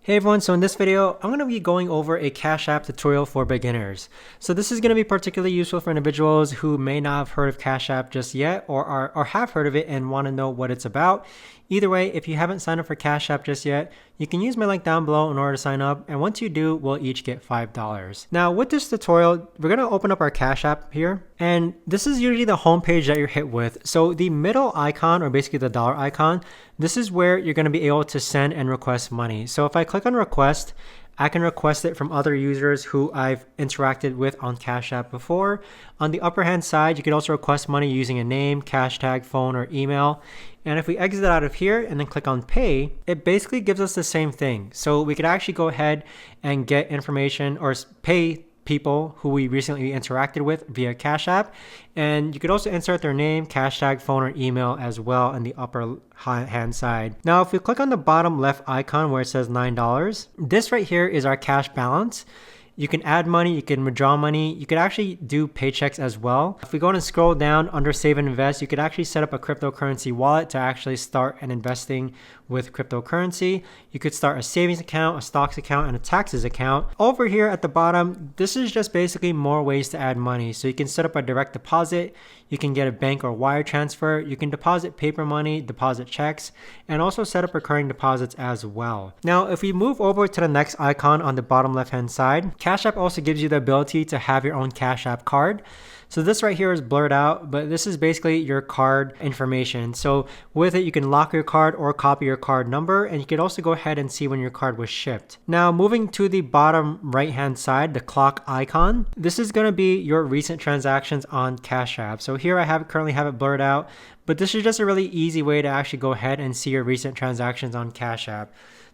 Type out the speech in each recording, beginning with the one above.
Hey everyone, so in this video, I'm going to be going over a Cash App tutorial for beginners. So this is going to be particularly useful for individuals who may not have heard of Cash App just yet or have heard of it and want to know what it's about. Either way, if you haven't signed up for Cash App just yet, you can use my link down below in order to sign up, and once you do, we'll each get $5. Now with this tutorial, we're going to open up our Cash App here, and this is usually the home page that you're hit with. So the middle icon, or basically the dollar icon, this is where you're going to be able to send and request money. So if I click on request, I can request it from other users who I've interacted with on Cash App before. On the upper hand side, you can also request money using a name, cash tag, phone, or email. And if we exit out of here and then click on pay, it basically gives us the same thing. So we could actually go ahead and get information or pay people who we recently interacted with via Cash App. And you could also insert their name, cash tag, phone, or email as well in the upper hand side. Now, if we click on the bottom left icon where it says $9, this right here is our cash balance. You can add money, you can withdraw money, you could actually do paychecks as well. If we go and scroll down under save and invest, you could actually set up a cryptocurrency wallet to actually start an investing with cryptocurrency. You could start a savings account, a stocks account, and a taxes account. Over here at the bottom, this is just basically more ways to add money. So you can set up a direct deposit, you can get a bank or wire transfer, you can deposit paper money, deposit checks, and also set up recurring deposits as well. Now, if we move over to the next icon on the bottom left hand side, Cash App also gives you the ability to have your own Cash App card. So this right here is blurred out, but this is basically your card information. So with it, you can lock your card or copy your card number, and you can also go ahead and see when your card was shipped. Now, moving to the bottom right hand side, the clock icon, this is going to be your recent transactions on Cash App. So here I currently have it blurred out, but this is just a really easy way to actually go ahead and see your recent transactions on Cash App.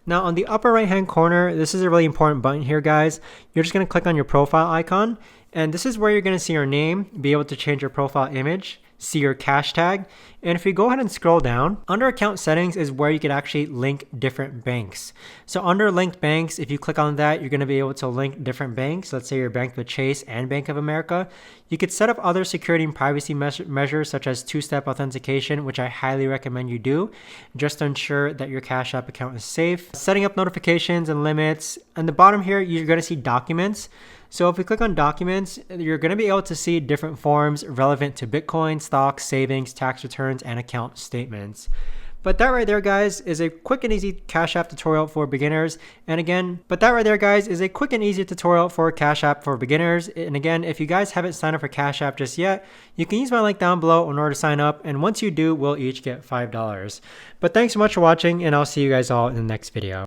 Now on the upper right hand corner, this is a really important button here, guys. You're just going to click on your profile icon, and this is where you're going to see your name, be able to change your profile image, see your cash tag. And if you go ahead and scroll down, under account settings is where you can actually link different banks. So under linked banks, if you click on that, you're going to be able to link different banks. Let's say you're banked with Chase and Bank of America. You could set up other security and privacy measures such as two-step authentication, which I highly recommend you do, just to ensure that your Cash App account is safe. Setting up notifications and limits. On the bottom here, you're going to see documents. So if we click on documents, you're going to be able to see different forms relevant to Bitcoin, stocks, savings, tax returns, and account statements. But that right there, guys, is a quick and easy Cash App tutorial for beginners. And again, Cash App for beginners. And again, if you guys haven't signed up for Cash App just yet, you can use my link down below in order to sign up. And once you do, we'll each get $5. But thanks so much for watching, and I'll see you guys all in the next video.